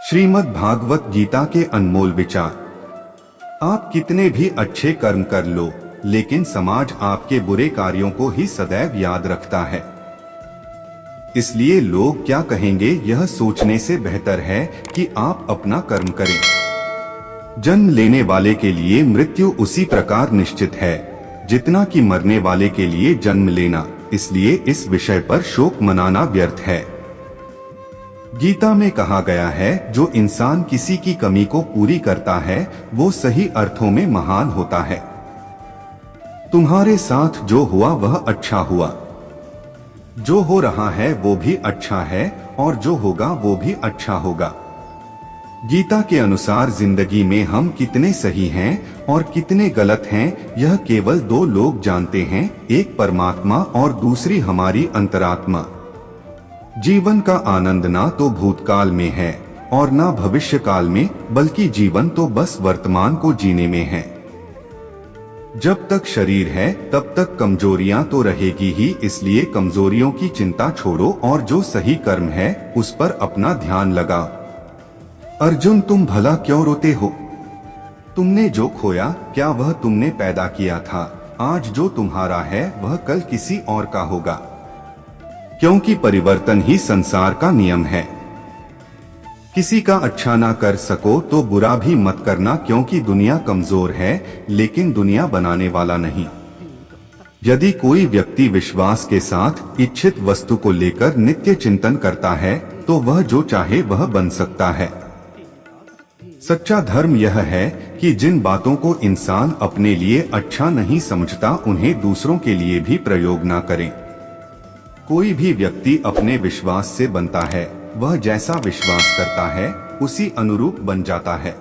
श्रीमद् भागवत गीता के अनमोल विचार। आप कितने भी अच्छे कर्म कर लो, लेकिन समाज आपके बुरे कार्यों को ही सदैव याद रखता है। इसलिए लोग क्या कहेंगे यह सोचने से बेहतर है कि आप अपना कर्म करें। जन्म लेने वाले के लिए मृत्यु उसी प्रकार निश्चित है जितना कि मरने वाले के लिए जन्म लेना, इसलिए इस विषय पर शोक मनाना व्यर्थ है। गीता में कहा गया है, जो इंसान किसी की कमी को पूरी करता है वो सही अर्थों में महान होता है। तुम्हारे साथ जो हुआ वह अच्छा हुआ, जो हो रहा है वो भी अच्छा है और जो होगा वो भी अच्छा होगा। गीता के अनुसार जिंदगी में हम कितने सही हैं और कितने गलत हैं यह केवल दो लोग जानते हैं, एक परमात्मा और दूसरी हमारी अंतरात्मा। जीवन का आनंद ना तो भूतकाल में है और ना भविष्य काल में, बल्कि जीवन तो बस वर्तमान को जीने में है। जब तक शरीर है तब तक कमजोरियां तो रहेगी ही, इसलिए कमजोरियों की चिंता छोड़ो और जो सही कर्म है उस पर अपना ध्यान लगाओ। अर्जुन, तुम भला क्यों रोते हो? तुमने जो खोया क्या वह तुमने पैदा किया था? आज जो तुम्हारा है वह कल किसी और का होगा, क्योंकि परिवर्तन ही संसार का नियम है। किसी का अच्छा ना कर सको तो बुरा भी मत करना, क्योंकि दुनिया कमजोर है लेकिन दुनिया बनाने वाला नहीं। यदि कोई व्यक्ति विश्वास के साथ इच्छित वस्तु को लेकर नित्य चिंतन करता है तो वह जो चाहे वह बन सकता है। सच्चा धर्म यह है कि जिन बातों को इंसान अपने लिए अच्छा नहीं समझता उन्हें दूसरों के लिए भी प्रयोग ना करें। कोई भी व्यक्ति अपने विश्वास से बनता है, वह जैसा विश्वास करता है उसी अनुरूप बन जाता है।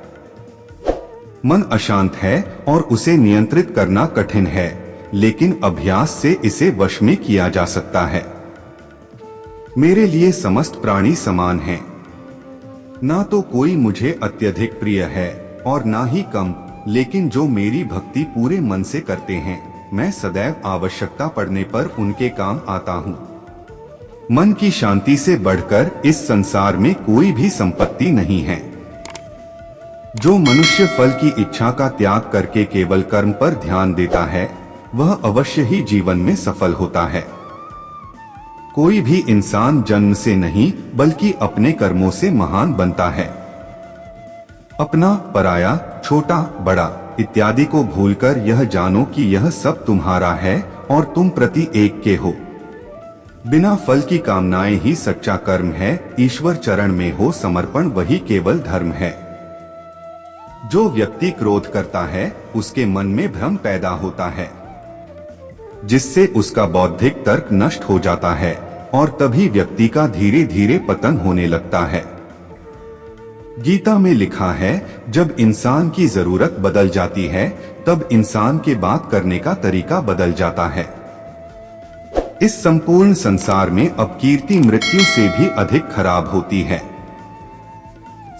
मन अशांत है और उसे नियंत्रित करना कठिन है, लेकिन अभ्यास से इसे वश में किया जा सकता है। मेरे लिए समस्त प्राणी समान हैं। ना तो कोई मुझे अत्यधिक प्रिय है और ना ही कम, लेकिन जो मेरी भक्ति पूरे मन से करते हैं मैं सदैव आवश्यकता पड़ने पर उनके काम आता हूँ। मन की शांति से बढ़कर इस संसार में कोई भी संपत्ति नहीं है। जो मनुष्य फल की इच्छा का त्याग करके केवल कर्म पर ध्यान देता है वह अवश्य ही जीवन में सफल होता है। कोई भी इंसान जन्म से नहीं बल्कि अपने कर्मों से महान बनता है। अपना, पराया, छोटा, बड़ा इत्यादि को भूलकर यह जानो कि यह सब तुम्हारा है और तुम प्रति एक के हो। बिना फल की कामनाएं ही सच्चा कर्म है। ईश्वर चरण में हो समर्पण वही केवल धर्म है। जो व्यक्ति क्रोध करता है उसके मन में भ्रम पैदा होता है, जिससे उसका बौद्धिक तर्क नष्ट हो जाता है और तभी व्यक्ति का धीरे धीरे पतन होने लगता है। गीता में लिखा है, जब इंसान की जरूरत बदल जाती है तब इंसान के बात करने का तरीका बदल जाता है। इस संपूर्ण संसार में अब कीर्ति मृत्यु से भी अधिक खराब होती है।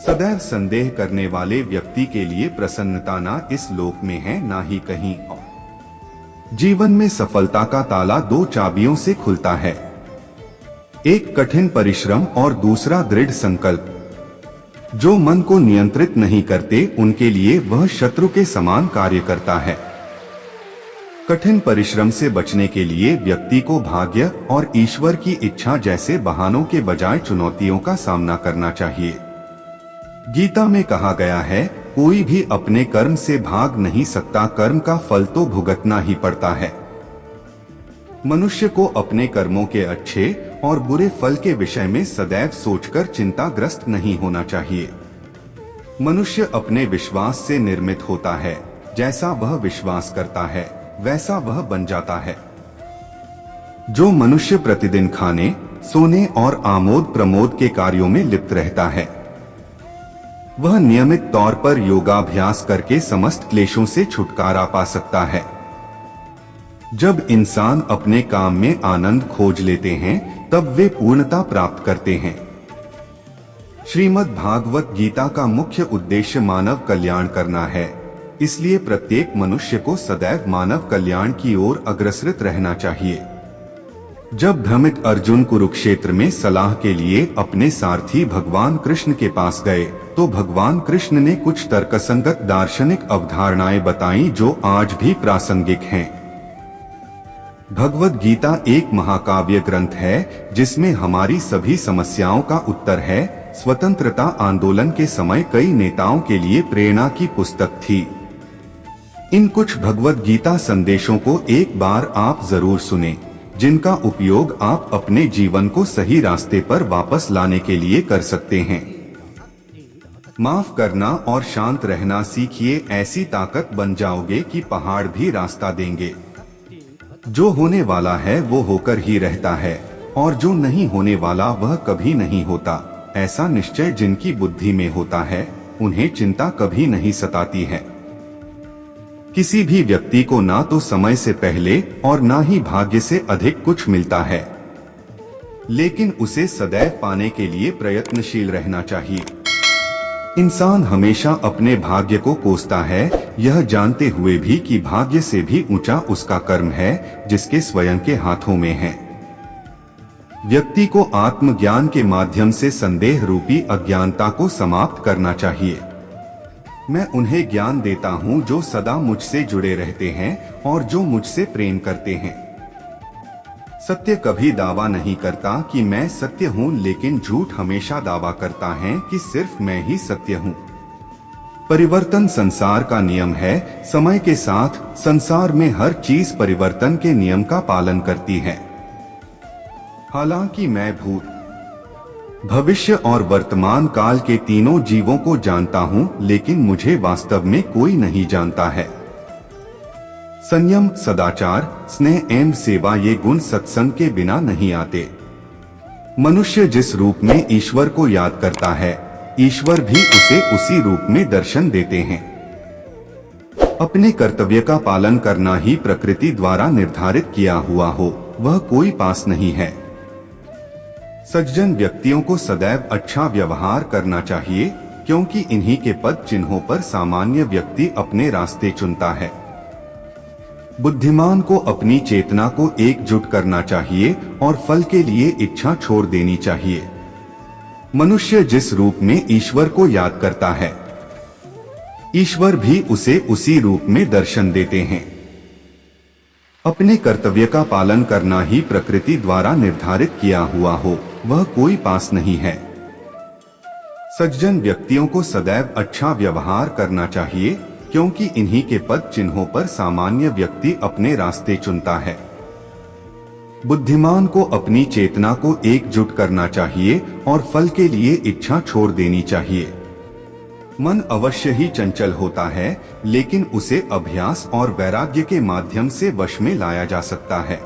सदैव संदेह करने वाले व्यक्ति के लिए प्रसन्नता ना इस लोक में है ना ही कहीं और। जीवन में सफलता का ताला दो चाबियों से खुलता है, एक कठिन परिश्रम और दूसरा दृढ़ संकल्प। जो मन को नियंत्रित नहीं करते उनके लिए वह शत्रु के समान कार्य करता है। कठिन परिश्रम से बचने के लिए व्यक्ति को भाग्य और ईश्वर की इच्छा जैसे बहानों के बजाय चुनौतियों का सामना करना चाहिए। गीता में कहा गया है, कोई भी अपने कर्म से भाग नहीं सकता, कर्म का फल तो भुगतना ही पड़ता है। मनुष्य को अपने कर्मों के अच्छे और बुरे फल के विषय में सदैव सोचकर चिंताग्रस्त नहीं होना चाहिए। मनुष्य अपने विश्वास से निर्मित होता है, जैसा वह विश्वास करता है वैसा वह बन जाता है। जो मनुष्य प्रतिदिन खाने, सोने और आमोद प्रमोद के कार्यों में लिप्त रहता है वह नियमित तौर पर योगाभ्यास करके समस्त क्लेशों से छुटकारा पा सकता है। जब इंसान अपने काम में आनंद खोज लेते हैं तब वे पूर्णता प्राप्त करते हैं। श्रीमद् भागवत गीता का मुख्य उद्देश्य मानव कल्याण करना है, इसलिए प्रत्येक मनुष्य को सदैव मानव कल्याण की ओर अग्रसरित रहना चाहिए। जब भ्रमित अर्जुन कुरुक्षेत्र में सलाह के लिए अपने सारथी भगवान कृष्ण के पास गए तो भगवान कृष्ण ने कुछ तर्कसंगत दार्शनिक अवधारणाएं बताईं जो आज भी प्रासंगिक हैं। भगवद गीता एक महाकाव्य ग्रंथ है जिसमें हमारी सभी समस्याओं का उत्तर है। स्वतंत्रता आंदोलन के समय कई नेताओं के लिए प्रेरणा की पुस्तक थी। इन कुछ भगवद गीता संदेशों को एक बार आप जरूर सुनें, जिनका उपयोग आप अपने जीवन को सही रास्ते पर वापस लाने के लिए कर सकते हैं। माफ करना और शांत रहना सीखिए, ऐसी ताकत बन जाओगे कि पहाड़ भी रास्ता देंगे। जो होने वाला है वो होकर ही रहता है और जो नहीं होने वाला वह कभी नहीं होता। ऐसा निश्चय जिनकी बुद्धि में होता है उन्हें चिंता कभी नहीं सताती है। किसी भी व्यक्ति को ना तो समय से पहले और ना ही भाग्य से अधिक कुछ मिलता है, लेकिन उसे सदैव पाने के लिए प्रयत्नशील रहना चाहिए। इंसान हमेशा अपने भाग्य को कोसता है, यह जानते हुए भी कि भाग्य से भी ऊंचा उसका कर्म है जिसके स्वयं के हाथों में है। व्यक्ति को आत्मज्ञान के माध्यम से संदेह रूपी अज्ञानता को समाप्त करना चाहिए। मैं उन्हें ज्ञान देता हूँ जो सदा मुझसे जुड़े रहते हैं और जो मुझसे प्रेम करते हैं। सत्य कभी दावा नहीं करता कि मैं सत्य हूँ, लेकिन झूठ हमेशा दावा करता है कि सिर्फ मैं ही सत्य हूँ। परिवर्तन संसार का नियम है। समय के साथ संसार में हर चीज परिवर्तन के नियम का पालन करती है। हालांकि मैं भूत, भविष्य और वर्तमान काल के तीनों जीवों को जानता हूँ, लेकिन मुझे वास्तव में कोई नहीं जानता है। संयम, सदाचार, स्नेह एवं सेवा ये गुण सत्संग के बिना नहीं आते। मनुष्य जिस रूप में ईश्वर को याद करता है, ईश्वर भी उसे उसी रूप में दर्शन देते हैं। अपने कर्तव्य का पालन करना ही प्रकृति द्वारा निर्धारित किया हुआ हो, वह कोई पास नहीं है। सज्जन व्यक्तियों को सदैव अच्छा व्यवहार करना चाहिए, क्योंकि इन्हीं के पद चिन्हों पर सामान्य व्यक्ति अपने रास्ते चुनता है। बुद्धिमान को अपनी चेतना को एकजुट करना चाहिए और फल के लिए इच्छा छोड़ देनी चाहिए। मनुष्य जिस रूप में ईश्वर को याद करता है, ईश्वर भी उसे उसी रूप में दर्शन देते हैं। अपने कर्तव्य का पालन करना ही प्रकृति द्वारा निर्धारित किया हुआ हो, वह कोई पास नहीं है। सज्जन व्यक्तियों को सदैव अच्छा व्यवहार करना चाहिए, क्योंकि इन्हीं के पद चिन्हों पर सामान्य व्यक्ति अपने रास्ते चुनता है। बुद्धिमान को अपनी चेतना को एकजुट करना चाहिए और फल के लिए इच्छा छोड़ देनी चाहिए। मन अवश्य ही चंचल होता है, लेकिन उसे अभ्यास और वैराग्य के माध्यम से वश में लाया जा सकता है।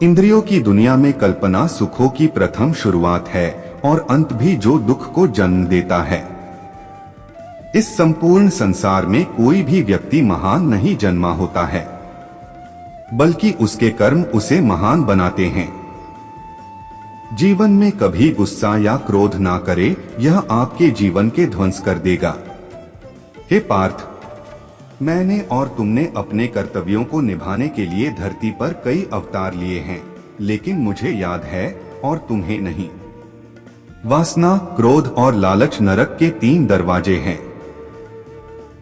इंद्रियों की दुनिया में कल्पना सुखों की प्रथम शुरुआत है और अंत भी जो दुख को जन्म देता है। इस संपूर्ण संसार में कोई भी व्यक्ति महान नहीं जन्मा होता है, बल्कि उसके कर्म उसे महान बनाते हैं। जीवन में कभी गुस्सा या क्रोध ना करे, यह आपके जीवन के ध्वंस कर देगा। हे पार्थ, मैंने और तुमने अपने कर्तव्यों को निभाने के लिए धरती पर कई अवतार लिए हैं, लेकिन मुझे याद है और तुम्हें नहीं। वासना, क्रोध और लालच नरक के 3 दरवाजे हैं।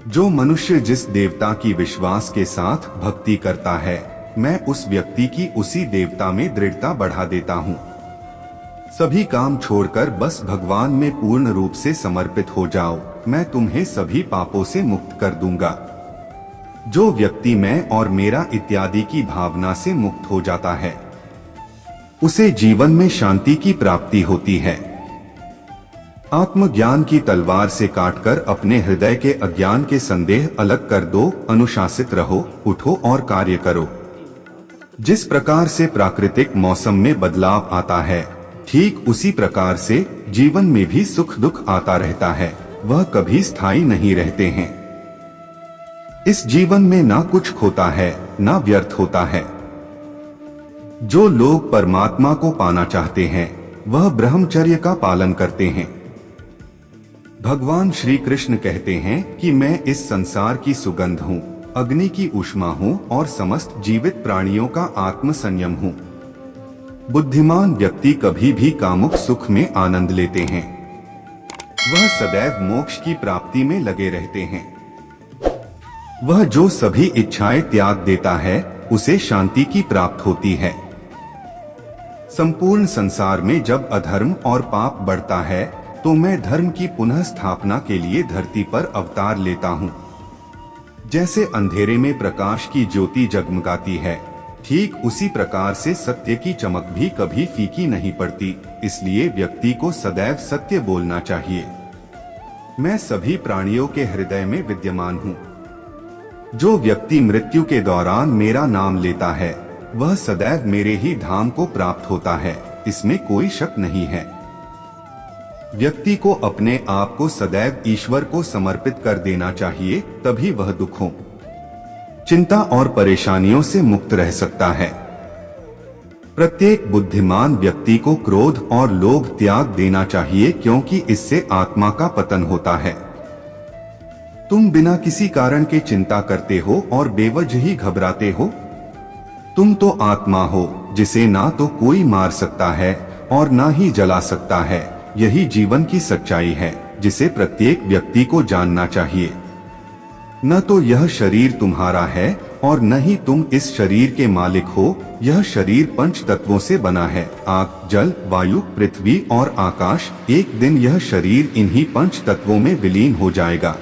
जो मनुष्य जिस देवता की विश्वास के साथ भक्ति करता है, मैं उस व्यक्ति की उसी देवता में दृढ़ता बढ़ा देता हूँ। सभी काम छोड़कर बस भगवान में पूर्ण रूप से समर्पित हो जाओ, मैं तुम्हें सभी पापों से मुक्त कर दूंगा। जो व्यक्ति मैं और मेरा इत्यादि की भावना से मुक्त हो जाता है, उसे जीवन में शांति की प्राप्ति होती है। आत्मज्ञान की तलवार से काटकर अपने हृदय के अज्ञान के संदेह अलग कर दो। अनुशासित रहो, उठो और कार्य करो। जिस प्रकार से प्राकृतिक मौसम में बदलाव आता है, ठीक उसी प्रकार से जीवन में भी सुख दुख आता रहता है, वह कभी स्थायी नहीं रहते हैं। इस जीवन में ना कुछ खोता है, ना व्यर्थ होता है। जो लोग परमात्मा को पाना चाहते हैं, वह ब्रह्मचर्य का पालन करते हैं। भगवान श्री कृष्ण कहते हैं कि मैं इस संसार की सुगंध हूँ, अग्नि की ऊष्मा हूँ और समस्त जीवित प्राणियों का आत्म संयम हूँ। बुद्धिमान व्यक्ति कभी भी कामुक सुख में आनंद लेते हैं। वह सदैव मोक्ष की प्राप्ति में लगे रहते हैं। वह जो सभी इच्छाएं त्याग देता है उसे शांति की प्राप्त होती है। संपूर्ण संसार में जब अधर्म और पाप बढ़ता है तो मैं धर्म की पुनः स्थापना के लिए धरती पर अवतार लेता हूँ। जैसे अंधेरे में प्रकाश की ज्योति जगमगाती है, ठीक उसी प्रकार से सत्य की चमक भी कभी फीकी नहीं पड़ती। इसलिए व्यक्ति को सदैव सत्य बोलना चाहिए। मैं सभी प्राणियों के हृदय में विद्यमान हूँ। जो व्यक्ति मृत्यु के दौरान मेरा नाम लेता है वह सदैव मेरे ही धाम को प्राप्त होता है, इसमें कोई शक नहीं है। व्यक्ति को अपने आप को सदैव ईश्वर को समर्पित कर देना चाहिए, तभी वह दुखों, चिंता और परेशानियों से मुक्त रह सकता है। प्रत्येक बुद्धिमान व्यक्ति को क्रोध और लोभ त्याग देना चाहिए, क्योंकि इससे आत्मा का पतन होता है। तुम बिना किसी कारण के चिंता करते हो और बेवजह ही घबराते हो। तुम तो आत्मा हो जिसे ना तो कोई मार सकता है और ना ही जला सकता है। यही जीवन की सच्चाई है जिसे प्रत्येक व्यक्ति को जानना चाहिए। न तो यह शरीर तुम्हारा है और न ही तुम इस शरीर के मालिक हो। यह शरीर पंच तत्वों से बना है, आग, जल, वायु, पृथ्वी और आकाश। एक दिन यह शरीर इन्हीं पंच तत्वों में विलीन हो जाएगा।